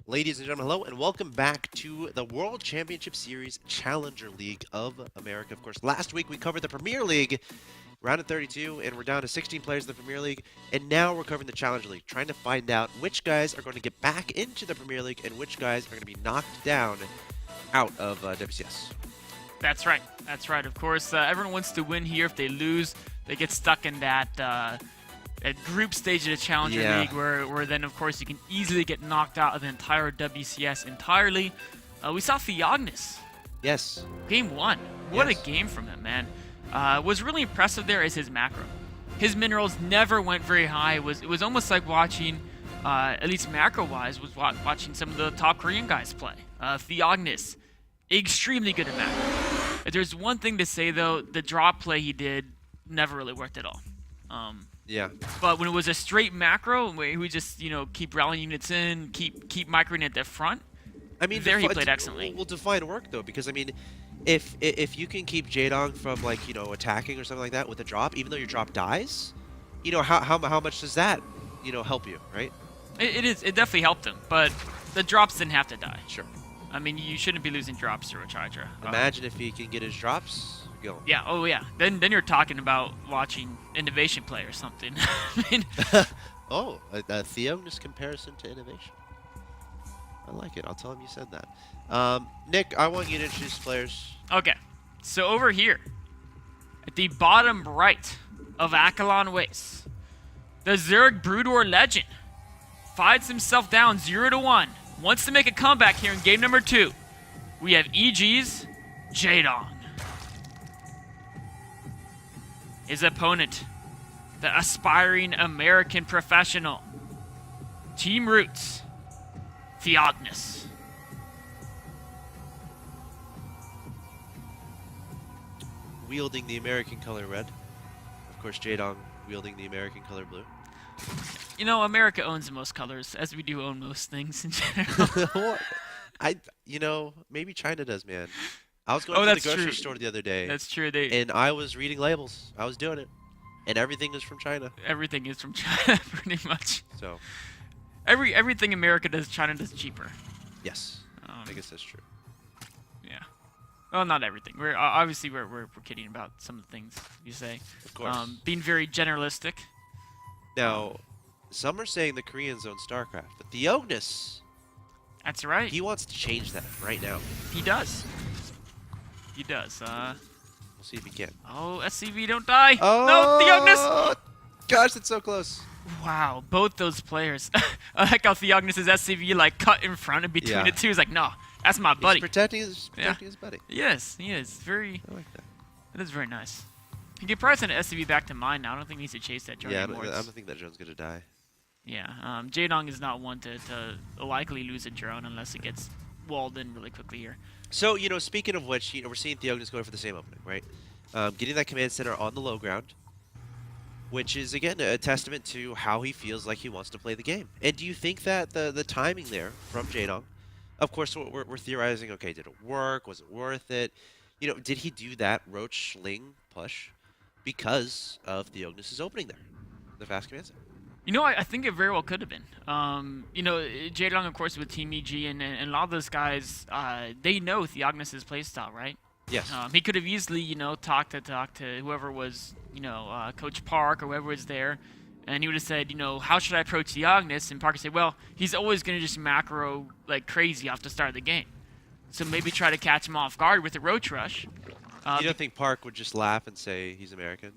Ladies and gentlemen, hello, and welcome back to the World Championship Series Challenger League of America. Of course, last week we covered the Premier League, round of 32, and we're down to 16 players in the Premier League. And now we're covering the Challenger League, trying to find out which guys are going to get back into the Premier League and which guys are going to be knocked down out of WCS. That's right. That's right. Of course, everyone wants to win here. If they lose, they get stuck in that group stage of the Challenger League, where then, of course, you can easily get knocked out of the entire WCS entirely. We saw TheOgnis. Yes. Game 1. What a game from him, man. What's really impressive there is his macro. His minerals never went very high. It was almost like watching, at least macro-wise, was watching some of the top Korean guys play. TheOgnis, extremely good at macro. If there's one thing to say, though, the drop play he did never really worked at all. Yeah. But when it was a straight macro, where he would just, keep rallying units in, keep microing at the front, I mean, there he played excellently. Well, define work, though, because, I mean, if you can keep JaeDong from, like, attacking or something like that with a drop, even though your drop dies, how much does that, help you, right? It definitely helped him, but the drops didn't have to die. Sure. I mean, you shouldn't be losing drops to a Hydra. Imagine if he can get his drops going. Yeah, oh yeah. Then you're talking about watching Innovation play or something. I mean, oh, a TheOgnis comparison to Innovation. I like it. I'll tell him you said that. Nick, I want you to introduce players. Okay, so over here, at the bottom right of Akalon Waste, the Zurich Broodwar legend fights himself down 0-1. Wants to make a comeback here in game number 2. We have EG's JaeDong. His opponent, the aspiring American professional, Team Roots, TheOgnis. Wielding the American color red. Of course, JaeDong wielding the American color blue. America owns the most colors, as we do own most things in general. Maybe China does, man. I was going to the grocery store the other day. That's true. And I was reading labels. I was doing it. And everything is from China. Everything is from China, pretty much. So, everything America does, China does cheaper. yes. I guess that's true. Yeah. Well, not everything. We're kidding about some of the things you say. Of course. Being very generalistic. Now, some are saying the Koreans own Starcraft, but TheOgnis, That's right. he wants to change that right now. He does. He does. We'll see if he can. Oh, SCV, don't die. Oh, No, TheOgnis. Gosh, that's so close. Wow, both those players. I like how TheOgnis' SCV cut in front and between the two. He's like, no, that's my buddy. He's protecting his buddy. Yes, he is. Very. I like that. That is very nice. He could probably send an SCV back to mine now. I don't think he needs to chase that drone anymore. I don't think that drone's gonna die. Yeah, JaeDong is not one to likely lose a drone unless it gets walled in really quickly here. So, speaking of which, we're seeing TheOgnis going for the same opening, right? Getting that command center on the low ground, which is, again, a testament to how he feels like he wants to play the game. And do you think that the timing there from JaeDong, of course, we're theorizing, okay, did it work? Was it worth it? Did he do that Roach Sling push because of TheOgnis' opening there, the fast command center? I think it very well could have been. JaeDong, of course, with Team EG, and a lot of those guys, they know TheOgnis' playstyle, right? Yes. He could have easily, talked to whoever was, Coach Park or whoever was there, and he would have said, how should I approach TheOgnis? And Park would say, well, he's always going to just macro like crazy off the start of the game. So maybe try to catch him off guard with a Roach Rush. You don't think Park would just laugh and say he's American?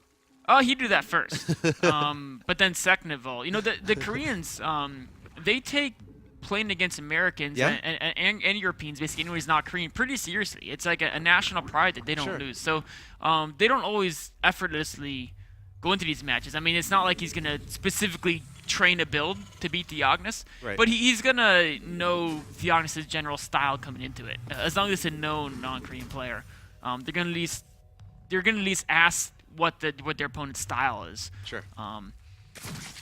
Oh, he'd do that first. But then second of all, the Koreans, they take playing against Americans and Europeans, basically anyone who's not Korean, pretty seriously. It's like a national pride that they don't lose. So they don't always effortlessly go into these matches. I mean, it's not like he's going to specifically train a build to beat TheOgnis, but he's going to know TheOgnis' general style coming into it. As long as it's a known non-Korean player, they're going to at least ask what their opponent's style is. Sure. And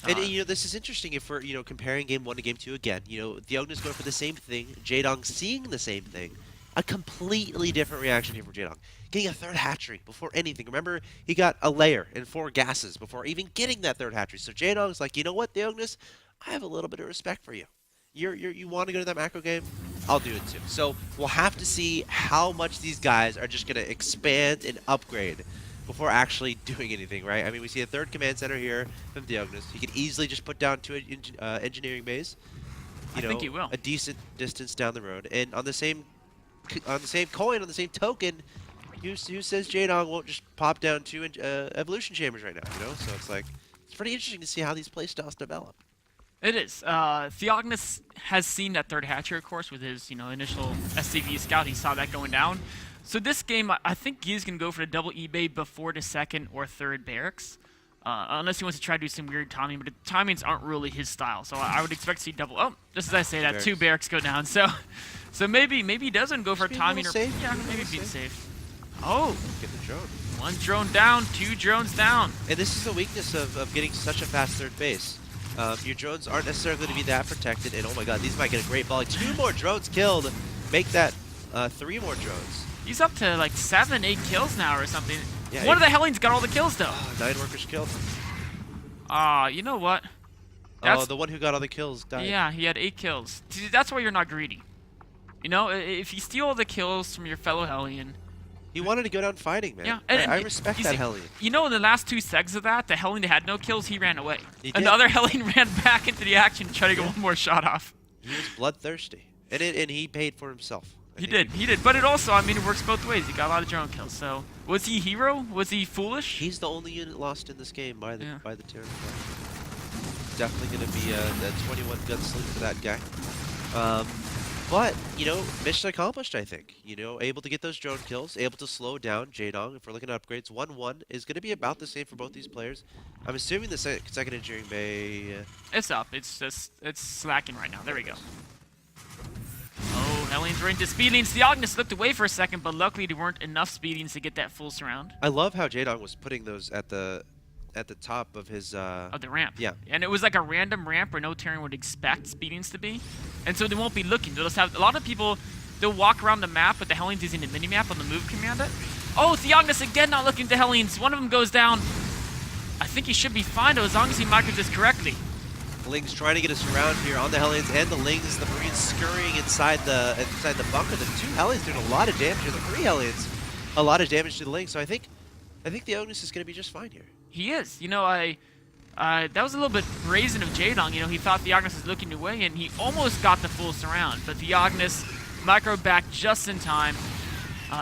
this is interesting if we're comparing game 1 to game 2 again. TheOgnis going for the same thing, JaeDong seeing the same thing. A completely different reaction here from JaeDong. Getting a third hatchery before anything. Remember, he got a layer and 4 gases before even getting that third hatchery. So JaeDong's like, you know what, TheOgnis? I have a little bit of respect for you. you want to go to that macro game, I'll do it too. So we'll have to see how much these guys are just going to expand and upgrade before actually doing anything, right? I mean, we see a third command center here from TheOgnis. He could easily just put down 2 engineering bays. I think he will. A decent distance down the road. And on the same coin, on the same token, who says JaeDong won't just pop down 2 evolution chambers right now, you know? So it's like, it's pretty interesting to see how these playstyles develop. It is. TheOgnis has seen that third hatchery, of course, with his, initial SCV scout. He saw that going down. So this game, I think he's going to go for the double eBay before the second or third barracks. Unless he wants to try to do some weird timing, but the timings aren't really his style. So I would expect to see double. Oh, just as I say that, barracks. 2 barracks go down. So maybe he doesn't go for a timing or safe. Yeah, maybe be safe. Oh, get the drone. 1 drone down, 2 drones down. And this is the weakness of getting such a fast third base. Your drones aren't necessarily going to be that protected, and oh my god, these might get a great volley. 2 more drones killed, make that 3 more drones. He's up to like 7, 8 kills now or something. Yeah, One of the Hellions got all the kills though. 9 workers killed. You know what? Oh, the one who got all the kills died. Yeah, he had 8 kills. See, that's why you're not greedy. You know, if you steal all the kills from your fellow Hellion. He wanted to go down fighting, man. Yeah, I respect that Hellion. You know, in the last 2 segs of that, the Hellion that had no kills, he ran away. And the other Hellion ran back into the action to try to get one more shot off. He was bloodthirsty. And he paid for himself. He did. But it also, I mean, it works both ways. He got a lot of drone kills. So, was he hero? Was he foolish? He's the only unit lost in this game by the Terran. Definitely going to be a 21 gunslinger for that guy. But, mission accomplished, I think. Able to get those drone kills, able to slow down JaeDong. If we're looking at upgrades, 1-1 is going to be about the same for both these players. I'm assuming the second engineering bay... It's up. It's slacking right now. There we go. Oh, Hellions were into speedings. TheOgnis looked away for a second, but luckily there weren't enough speedings to get that full surround. I love how JaeDong was putting those at the top of his... Of the ramp. Yeah. And it was like a random ramp where no Terran would expect speedings to be. And so they won't be looking. They'll just have... A lot of people, they'll walk around the map with the Hellions using the minimap on the move command. Oh, TheOgnis again not looking at the Hellions. One of them goes down. I think he should be fine, though, as long as he micros this correctly. Lings trying to get a surround here on the Hellions and the Lings. The Marines scurrying inside the bunker. The 2 Hellions doing a lot of damage here. The 3 Hellions, a lot of damage to the Lings. So I think TheOgnis is going to be just fine here. He is. That was a little bit brazen of JaeDong. He thought TheOgnis was looking away, and he almost got the full surround. But TheOgnis micro back just in time.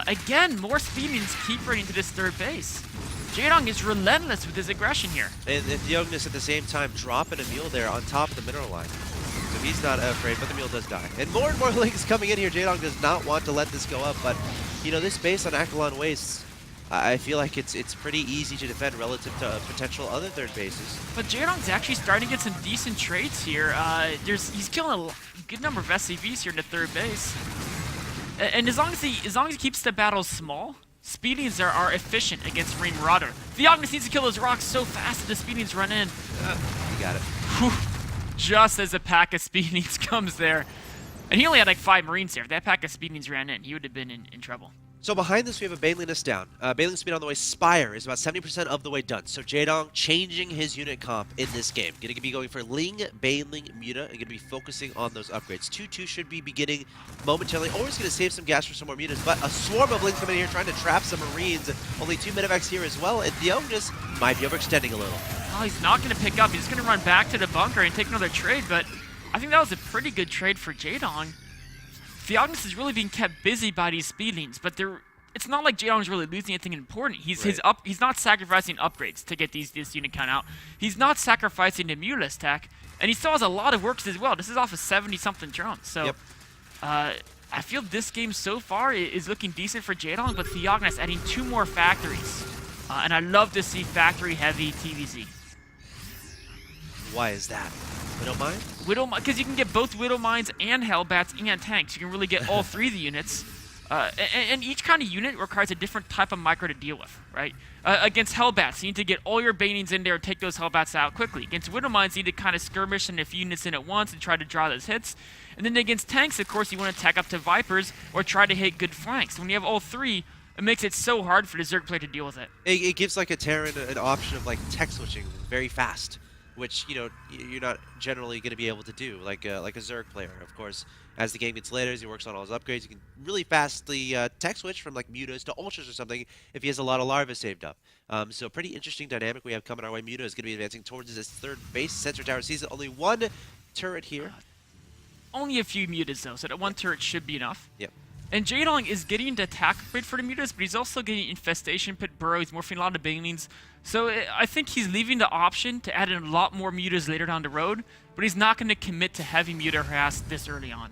Again, more speedings keep running to this third base. JaeDong is relentless with his aggression here. And TheOgnis at the same time dropping a mule there on top of the mineral line. So he's not afraid, but the mule does die. And more Lings coming in here. JaeDong does not want to let this go up, but this base on Akalon Wastes, I feel like it's pretty easy to defend relative to potential other third bases. But JaeDong's actually starting to get some decent trades here. He's killing a good number of SCVs here in the third base. And as long as he keeps the battles small, speedings are efficient against Marine Marauder. TheOgnis needs to kill those rocks so fast that the speedings run in. You got it. Whew. Just as a pack of speedings comes there. And he only had like 5 Marines there. If that pack of speedings ran in, he would have been in trouble. So behind this, we have a Baneliness down. Baneling speed on the way. Spire is about 70% of the way done. So JaeDong changing his unit comp in this game. Going to be going for Ling, Baneling, Muta, and going to be focusing on those upgrades. 2-2 should be beginning momentarily. Always going to save some gas for some more Mutas, but a swarm of Lings coming in here trying to trap some Marines. Only 2 Medivacs here as well, and TheOgnis might be overextending a little. Oh, he's not going to pick up. He's just going to run back to the bunker and take another trade, but I think that was a pretty good trade for JaeDong. TheOgnis is really being kept busy by these speedings, but it's not like JaeDong is really losing anything important. He's not sacrificing upgrades to get this unit count out. He's not sacrificing the Mule stack, and he still has a lot of works as well. This is off of 70-something drones. So I feel this game so far is looking decent for JaeDong, but TheOgnis adding 2 more factories. And I love to see factory-heavy TVZ. Why is that? Widow Mines? Because you can get both Widow Mines and Hellbats and tanks. You can really get all 3 of the units. And each kind of unit requires a different type of micro to deal with, right? Against Hellbats, you need to get all your Banings in there and take those Hellbats out quickly. Against Widow Mines, you need to kind of skirmish and a few units in at once and try to draw those hits. And then against tanks, of course, you want to attack up to Vipers or try to hit good flanks. When you have all 3, it makes it so hard for the Zerg player to deal with it. It gives like a Terran an option of like tech switching very fast. which, you know, you're not generally going to be able to do, like a Zerg player. Of course, as the game gets later, as he works on all his upgrades, he can really fastly tech switch from like mutas to ultras or something if he has a lot of larvae saved up. So pretty interesting dynamic we have coming our way. Muta is going to be advancing towards his third base. Sensor tower sees only one turret here. Only a few mutas though, so that one turret should be enough. Yep. And JaeDong is getting the attack upgrade for the mutas, but he's also getting Infestation Pit Burrow. He's morphing a lot of banelings. So I think he's leaving the option to add in a lot more mutas later down the road, but he's not going to commit to heavy muta harass this early on.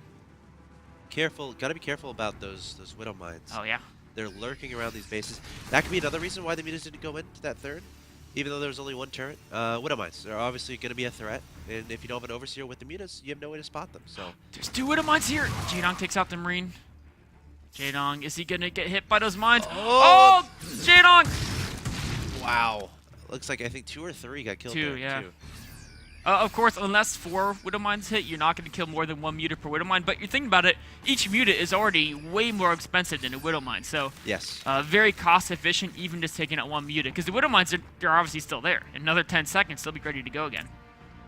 Careful, gotta be careful about those Widow Mines. Oh yeah. They're lurking around these bases. That could be another reason why the mutas didn't go into that third, even though there was only one turret. Widow Mines are obviously going to be a threat, and if you don't have an Overseer with the mutas, you have no way to spot them. So there's 2 Widow Mines here. JaeDong takes out the Marine. JaeDong, is he gonna get hit by those mines? Oh, JaeDong! Wow. Looks like I think 2 or 3 got killed. 2, there, yeah. too. Of course, unless 4 Widow Mines hit, you're not going to kill more than 1 muta per Widow Mine. But you're thinking about it, each muta is already way more expensive than a Widow Mine. So yes, very cost efficient, even just taking out 1 muta. Because the Widow Mines, they're obviously still there. In another 10 seconds, they'll be ready to go again.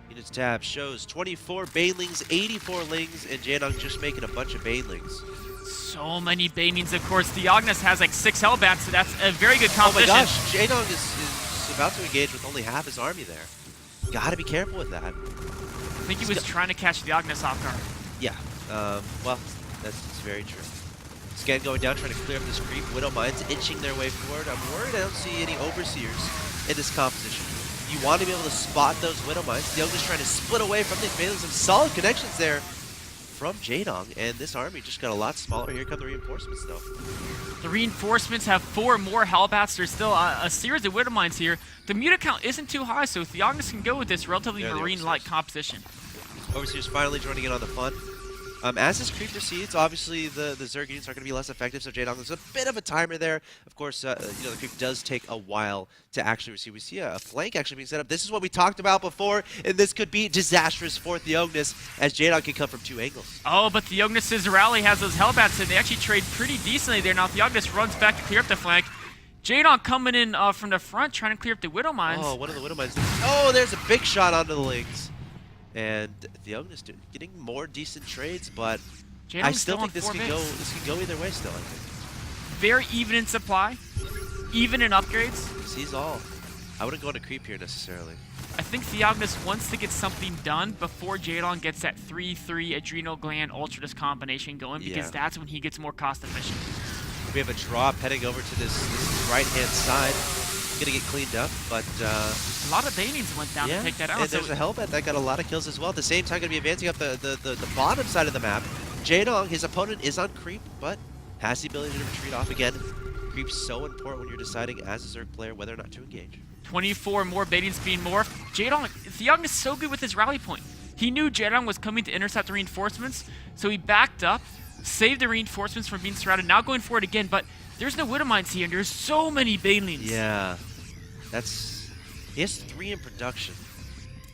Units tab shows 24 Banelings, 84 Lings, and JaeDong just making a bunch of Banelings. So many Banelings, of course. TheOgnis has like 6 Hellbats, so that's a very good composition. Oh my gosh, JaeDong is about to engage with only half his army there. Gotta be careful with that. I think he was trying to catch TheOgnis off guard. Yeah, well, that's very true. Scan going down, trying to clear up this creep. Widow Mines inching their way forward. I'm worried I don't see any Overseers in this composition. You want to be able to spot those Widow Mines. TheOgnis trying to split away from these Banelings. Some solid connections there from JaeDong, and this army just got a lot smaller. Here come the reinforcements, though. The reinforcements have 4 more Hellbats. There's still a series of Widow Mines here. The muta count isn't too high, so TheOgnis can go with this relatively Marine-like composition. Overseer's finally joining in on the fun. As this creep proceeds, obviously the Zerg units are going to be less effective, so JaeDong, there's a bit of a timer there. Of course, you know, the creep does take a while to actually receive. We see a flank actually being set up. This is what we talked about before, and this could be disastrous for TheOgnis, as JaeDong can come from 2 angles. Oh, but TheOgnis' rally has those Hellbats, and they actually trade pretty decently there. Now TheOgnis runs back to clear up the flank. JaeDong coming in from the front, trying to clear up the Widow Mines. Oh, one of the Widow Mines. Oh, there's a big shot onto the Lings. And TheOgnis getting more decent trades, but I still think this could go either way still, I think. Very even in supply, even in upgrades. Sees all. I wouldn't go on a creep here necessarily. I think TheOgnis wants to get something done before JaeDong gets that 3-3 Adrenal Gland Ultradus combination going, because that's when he gets more cost efficient. We have a drop heading over to this right-hand side. Gonna get cleaned up, but a lot of Banelings went down to take that out. And there's a Hellbat that got a lot of kills as well. At the same time, gonna be advancing up the bottom side of the map. JaeDong, his opponent is on creep, but has the ability to retreat off again. Creep's so important when you're deciding as a Zerg player whether or not to engage. 24 more Banelings being morphed. TheOgnis is so good with his rally point. He knew JaeDong was coming to intercept the reinforcements, so he backed up, saved the reinforcements from being surrounded. Now going for it again, but there's no Widow Mines here, and there's so many Banelings. Yeah, he has 3 in production.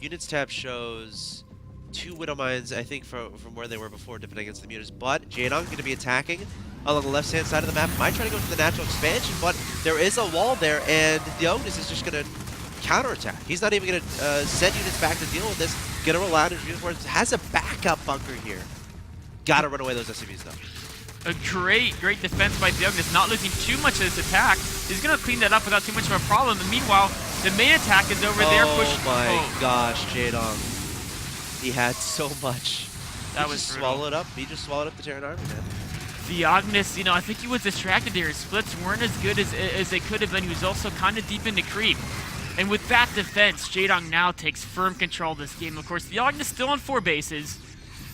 Units tab shows 2 Widow Mines, I think, from where they were before, dipping against the mutas. But JaeDong going to be attacking along the left-hand side of the map. Might try to go to the natural expansion, but there is a wall there, and TheOgnis is just going to counterattack. He's not even going to send units back to deal with this. Going to rely on his reinforcements. Has a backup bunker here. Got to run away those SCVs, though. A great defense by TheOgnis, not losing too much of this attack. He's going to clean that up without too much of a problem. And meanwhile, the main attack is over there. Oh my gosh, JaeDong. He had so much. That was swallowed up. He just swallowed up the Terran army, man. TheOgnis, you know, I think he was distracted there. His splits weren't as good as they could have been. He was also kind of deep into creep. And with that defense, JaeDong now takes firm control of this game. Of course, TheOgnis still on 4 bases.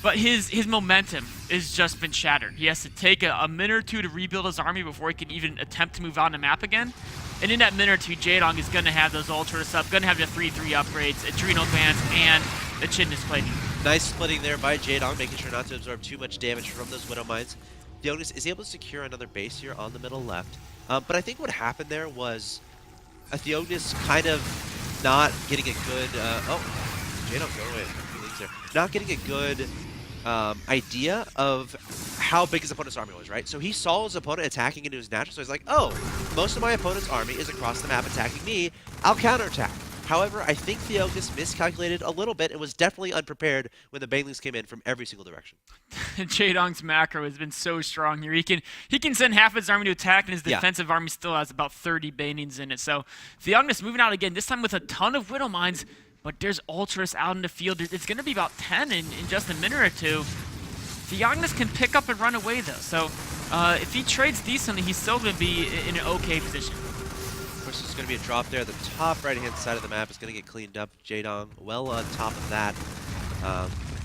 But his momentum has just been shattered. He has to take a minute or 2 to rebuild his army before he can even attempt to move on the map again. And in that minute or 2, JaeDong is going to have those Ultras up, going to have the 3-3 upgrades, Adrenal Glands, and the Chitness Plating. Nice splitting there by JaeDong, making sure not to absorb too much damage from those Widow Mines. TheOgnis is able to secure another base here on the middle left. But I think what happened there was TheOgnis kind of not getting a good... JaeDong, go away. Not getting a good idea of how big his opponent's army was, right? So he saw his opponent attacking into his natural, so he's like, oh, most of my opponent's army is across the map attacking me. I'll counterattack. However, I think TheOgnis miscalculated a little bit and was definitely unprepared when the banelings came in from every single direction. JaeDong's macro has been so strong here. He can send half his army to attack, and his defensive army still has about 30 banelings in it. So TheOgnis moving out again, this time with a ton of Widow Mines, but there's Ultras out in the field. It's going to be about 10 in just a minute or two. TheOgnis can pick up and run away, though. So if he trades decently, he's still going to be in an okay position. Of course, there's going to be a drop there. The top right-hand side of the map is going to get cleaned up. JaeDong well on top of that.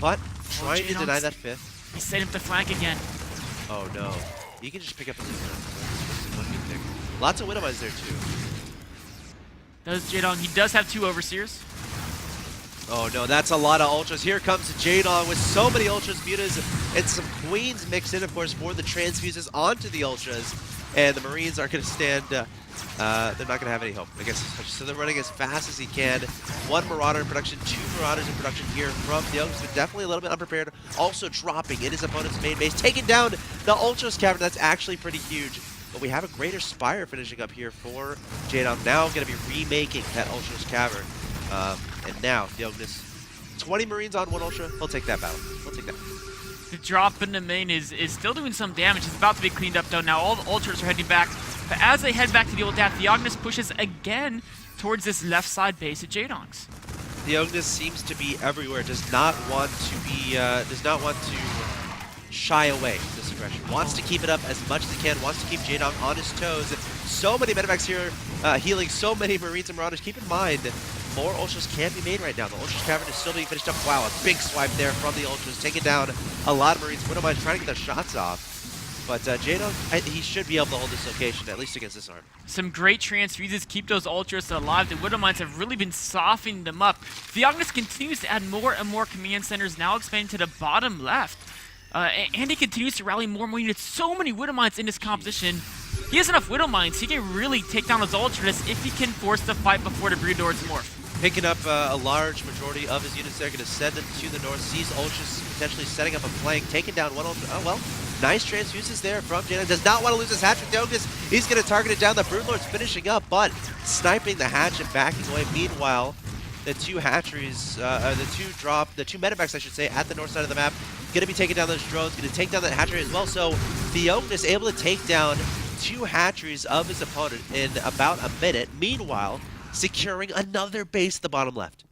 But trying to deny that 5th. He set him to flank again. Oh, no. He can just pick up his Lots of Widow Mines there, too. Does JaeDong. He does have 2 Overseers. Oh no, that's a lot of Ultras. Here comes JaeDong with so many Ultras, Mutas, and some Queens mixed in, of course, for the transfuses onto the Ultras. And the Marines are going to stand, they're not going to have any hope, I guess. So they're running as fast as he can. 1 Marauder in production, 2 Marauders in production here from TheOgnis, but definitely a little bit unprepared. Also dropping in his opponent's main base, taking down the Ultras Cavern. That's actually pretty huge. But we have a Greater Spire finishing up here for JaeDong. Now going to be remaking that Ultras Cavern. And now, TheOgnis, 20 Marines on 1 Ultra. He'll take that battle. He'll take that. The drop in the main is still doing some damage. It's about to be cleaned up, though. Now all the Ultras are heading back. But as they head back to the old dad, TheOgnis pushes again towards this left side base at JaeDong's. TheOgnis seems to be everywhere. Does not want to shy away from this aggression. Wants to keep it up as much as he can. Wants to keep JaeDong on his toes. So many medevacs here healing so many Marines and Marauders. Keep in mind, more Ultras can be made right now. The Ultras Cavern is still being finished up. Wow, a big swipe there from the Ultras, taking down a lot of Marines. Widow Mines trying to get their shots off. But JaeDong, he should be able to hold this location, at least against this army. Some great transfuses keep those Ultras alive. The Widow Mines have really been softening them up. TheOgnis continues to add more and more command centers, now expanding to the bottom left. And he continues to rally more and more units. So many Widow Mines in this composition. He has enough Widow Mines. He can really take down his Ultras if he can force the fight before the Brood Lords morph. Picking up a large majority of his units there, going to send them to the north. Sees Ultras potentially setting up a flank, taking down 1 Ultra. Oh, well, nice transfuses there from JaeDong. Does not want to lose his hatch with TheOgnis. He's going to target it down. The Brood Lord's finishing up, but sniping the hatch and backing away. Meanwhile, the 2 hatcheries, the 2 medevacs, I should say, at the north side of the map, going to be taking down those drones, going to take down that hatchery as well. So TheOgnis able to take down 2 hatcheries of his opponent in about a minute. Meanwhile, securing another base at the bottom left.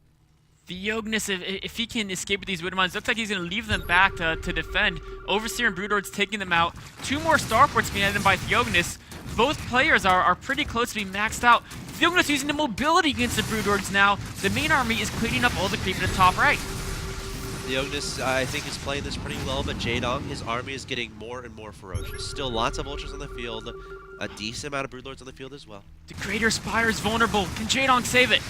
TheOgnis, if he can escape with these Widow Mines, looks like he's going to leave them back to defend. Overseer and Brood Lords taking them out. 2 more Starports being added by TheOgnis. Both players are pretty close to being maxed out. TheOgnis using the mobility against the Brood Lords now. The main army is cleaning up all the creep in the top right. TheOgnis, I think, is playing this pretty well, but JaeDong, his army is getting more and more ferocious. Still lots of Ultras on the field, a decent amount of Brood Lords on the field as well. The Greater Spire is vulnerable. Can JaeDong save it?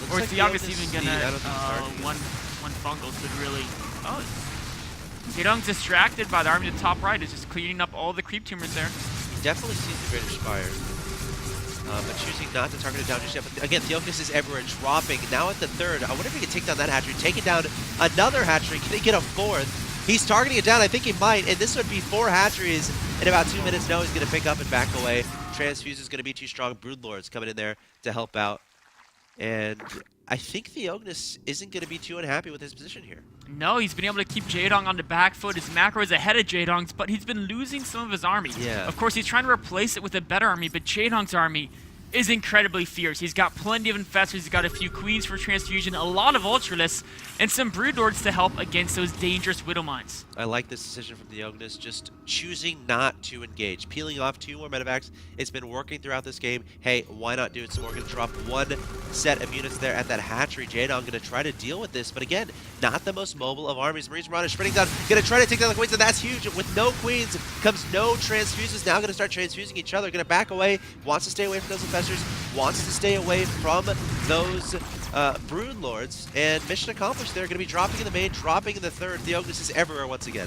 Looks Or like is TheOgnis even gonna one one fungal could really JaeDong's distracted by the army to the top right. Is just cleaning up all the creep tumors there. He definitely sees the Greater Spire, but choosing not to target it down just yet. But again, TheOgnis is everywhere, dropping. Now at the 3rd, I wonder if he can take down that hatchery, taking down another hatchery. Can he get a 4th? He's targeting it down. I think he might, and this would be 4 hatcheries in about 2 minutes. No, he's going to pick up and back away. Transfuse is going to be too strong. Brood Lords coming in there to help out. And I think TheOgnis isn't going to be too unhappy with his position here. No, he's been able to keep JaeDong on the back foot. His macro is ahead of JaeDong's, but he's been losing some of his army. Yeah. Of course, he's trying to replace it with a better army, but JaeDong's army is incredibly fierce. He's got plenty of infestors, he's got a few queens for transfusion, a lot of ultralists, and some Brood Lords to help against those dangerous Widow Mines. I like this decision from TheOgnis, just choosing not to engage. Peeling off 2 more medevacs. It's been working throughout this game. Hey, why not do it? So we're going to drop 1 set of units there at that hatchery. JaeDong going to try to deal with this, but again, not the most mobile of armies. Marines Marauders sprinting down, going to try to take down the queens, and that's huge. With no queens comes no transfuses. Now going to start transfusing each other. Going to back away, wants to stay away from those infestors, wants to stay away from those Brood Lords, and mission accomplished. They're going to be dropping in the main, dropping in the 3rd. TheOgnis is everywhere once again.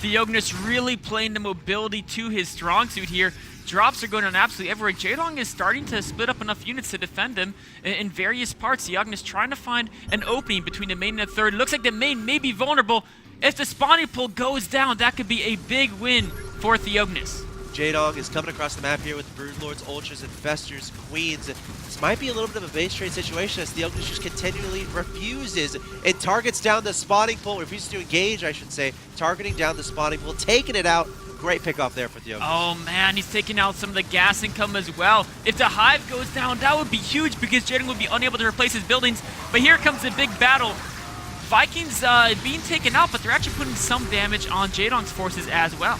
TheOgnis really playing the mobility to his strong suit here. Drops are going on absolutely everywhere. JaeDong is starting to split up enough units to defend him in various parts. TheOgnis trying to find an opening between the main and the 3rd. Looks like the main may be vulnerable. If the spawning pool goes down, that could be a big win for TheOgnis. JaeDong is coming across the map here with Broodlords, Ultras, Infestors, Queens. This might be a little bit of a base trade situation as TheOgnis just continually refuses and targets down the spawning pool, refuses to engage, I should say, targeting down the spawning pool, taking it out. Great pick off there for TheOgnis. Oh man, he's taking out some of the gas income as well. If the hive goes down, that would be huge because JaeDong would be unable to replace his buildings. But here comes the big battle. Vikings being taken out, but they're actually putting some damage on JaeDong's forces as well.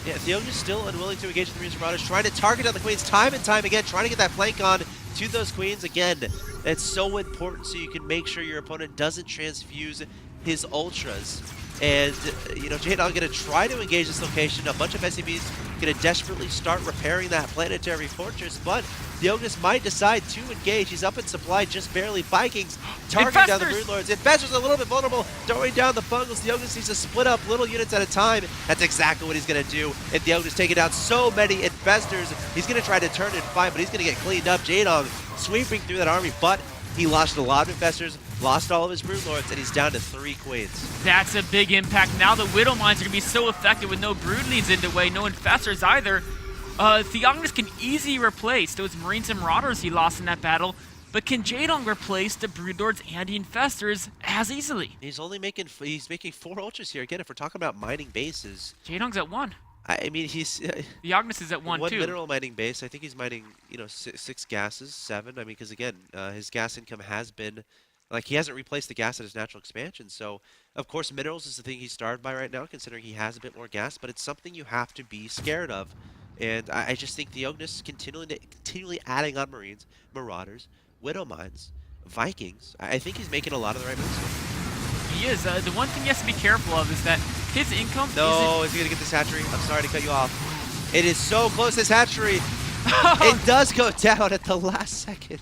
Yeah, TheOgnis still unwilling to engage with the Marines and Marauders, trying to target down the Queens time and time again, trying to get that flank on to those Queens. Again, that's so important so you can make sure your opponent doesn't transfuse his Ultras. And, you know, JaeDong going to try to engage this location. A bunch of SCVs going to desperately start repairing that planetary fortress, but TheOgnis might decide to engage. He's up in supply just barely. Vikings targeting down the Broodlords. Infestors a little bit vulnerable, throwing down the Fungals. TheOgnis needs to split up little units at a time. That's exactly what he's going to do. And TheOgnis taking down so many Infestors. He's going to try to turn and fight, but he's going to get cleaned up. JaeDong sweeping through that army, but he lost a lot of Infestors, lost all of his Broodlords, and he's down to 3 Queens. That's a big impact. Now the Widow Mines are going to be so effective with no Broodlings in the way, no Infestors either. TheOgnis can easily replace those Marines and Marauders he lost in that battle, but can JaeDong replace the Broodlords and the Infestors as easily? He's making 4 Ultras here. Again, if we're talking about mining bases, JaeDong's at 1. I mean, he's TheOgnis is at 1 one too. mineral mining base. I think he's mining, you know, 6 gases, 7. I mean, because again, his gas income has been, like, he hasn't replaced the gas at his natural expansion. So, of course, minerals is the thing he's starved by right now, considering he has a bit more gas. But it's something you have to be scared of. And I just think TheOgnis continually adding on Marines, Marauders, Widow Mines, Vikings. I think he's making a lot of the right moves. He is. The one thing he has to be careful of is that his income No, is he going to get this hatchery? I'm sorry to cut you off. It is so close, this hatchery. It does go down at the last second.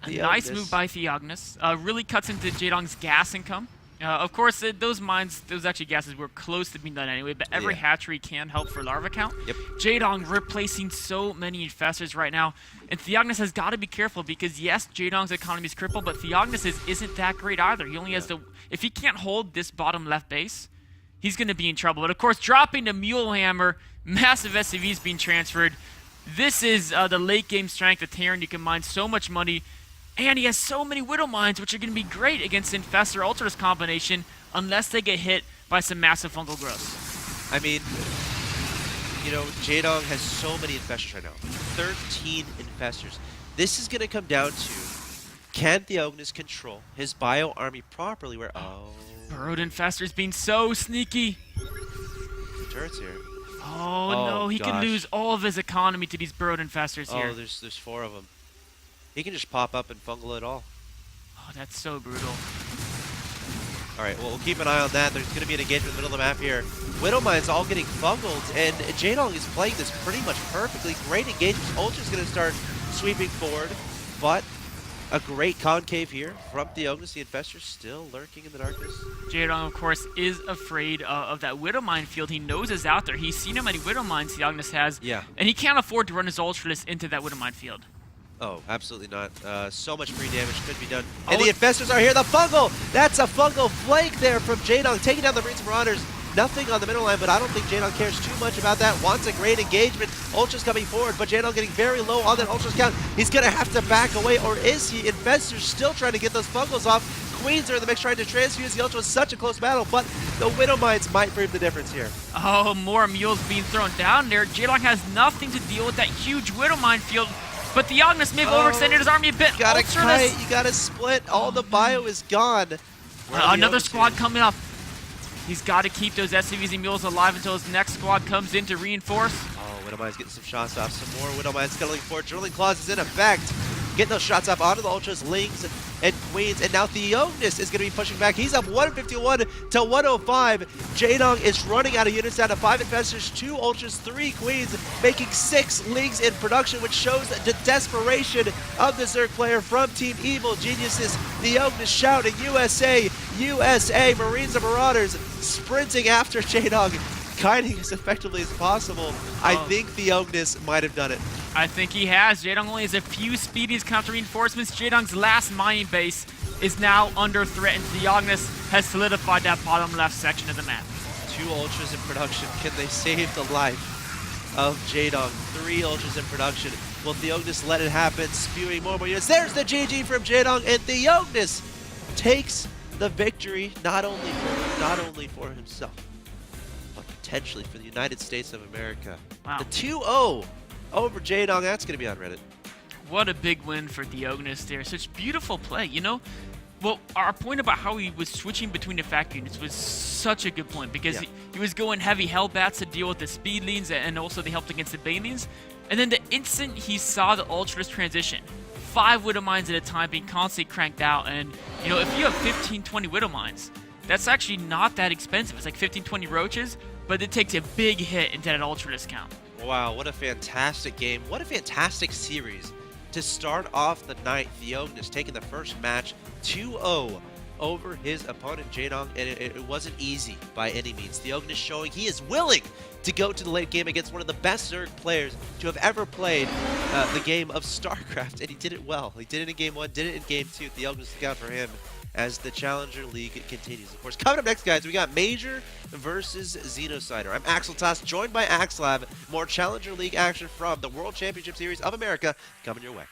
Nice move by TheOgnis. Really cuts into JaeDong's gas income. Of course, those mines, those actually gases were close to being done anyway, but every hatchery can help for larva count. Yep. JaeDong replacing so many Infestors right now, and TheOgnis has got to be careful because, yes, JaeDong's economy is crippled, but TheOgnis isn't that great either. He only has to, if he can't hold this bottom left base, he's going to be in trouble. But, of course, dropping the Mule Hammer, massive SCVs being transferred. This is the late game strength of Terran. You can mine so much money. And he has so many Widow Mines, which are going to be great against Infestor Ultras combination, unless they get hit by some massive fungal growth. I mean, you know, JaeDong has so many Infestors right now. 13 Infestors. This is going to come down to, can TheOgnis control his bio army properly where, Burrowed Infestors being so sneaky. The turret's here. Oh no, he could lose all of his economy to these Burrowed Infestors here. Oh, there's 4 of them. He can just pop up and fungal it all. Oh, that's so brutal. All right, well, we'll keep an eye on that. There's going to be an engagement in the middle of the map here. Widow Mine's all getting fungled, and JaeDong is playing this pretty much perfectly. Great engagement. Ultra's going to start sweeping forward, but a great concave here from TheOgnis. The Infestor's still lurking in the darkness. JaeDong, of course, is afraid of that Widow Mine field. He knows is out there. He's seen how many Widow Mines TheOgnis has, and he can't afford to run his Ultralist into that Widow Mine field. Oh, absolutely not. So much free damage could be done. And the Infestors are here. The fungal! That's a fungal flank there from JaeDong, taking down the Marines and Marauders. Nothing on the middle line, but I don't think JaeDong cares too much about that. Wants a great engagement. Ultra's coming forward, but JaeDong getting very low on that Ultra's count. He's going to have to back away, or is he? Infestors still trying to get those fungals off. Queens are in the mix trying to transfuse the Ultra. Was such a close battle, but the Widow Mines might prove the difference here. Oh, more mules being thrown down there. JaeDong has nothing to deal with that huge Widow Mine field. But TheOgnis may have overextended his army a bit. You gotta kite, you gotta split. All the bio is gone. Another squad coming up. He's got to keep those SCVs and mules alive until his next squad comes in to reinforce. Oh, Widow Mine's getting some shots off. Some more Widow Mines scuttling forward. Drilling Claws is in effect. Getting those shots off onto the Ultras, Lings, and Queens. And now TheOgnis is going to be pushing back. He's up 151 to 105. JaeDong is running out of units down to 5 Infestors, 2 Ultras, 3 Queens, making 6 Lings in production, which shows the desperation of the Zerg player from Team Evil Geniuses. TheOgnis shouting, USA, USA, Marines and Marauders sprinting after JaeDong, kiting as effectively as possible. I think TheOgnis might have done it. I think he has. JaeDong only has a few speedies counter reinforcements. JaeDong's last mining base is now under threat, and TheOgnis has solidified that bottom left section of the map. 2 Ultras in production. Can they save the life of JaeDong. 3 ultras in production. Will TheOgnis let it happen, spewing more and more units? There's the GG from JaeDong, and TheOgnis takes the victory not only for himself, but potentially for the United States of America. Wow. The 2-0 over JaeDong. That's going to be on Reddit. What a big win for TheOgnis there. Such beautiful play, you know? Well, our point about how he was switching between the fact units was such a good point, because he was going heavy Hellbats to deal with the speed leans, and also they helped against the banelings. And then the instant he saw the Ultras transition, 5 Widow Mines at a time being constantly cranked out, and you know, if you have 15, 20 Widow Mines, that's actually not that expensive. It's like 15, 20 Roaches, but it takes a big hit into that Ultra discount. Wow, what a fantastic game. What a fantastic series to start off the night. TheOgnis taking the first match 2-0 over his opponent JaeDong, and it wasn't easy by any means. TheOgnis showing he is willing to go to the late game against one of the best Zerg players to have ever played the game of Starcraft, and he did it well. He did it in game 1, did it in game 2. TheOgnis, look out for him as the Challenger League continues. Of course, coming up next, guys, we got Major versus Xenocider. I'm Axel Toss, joined by Axlab. More Challenger League action from the World Championship Series of America coming your way.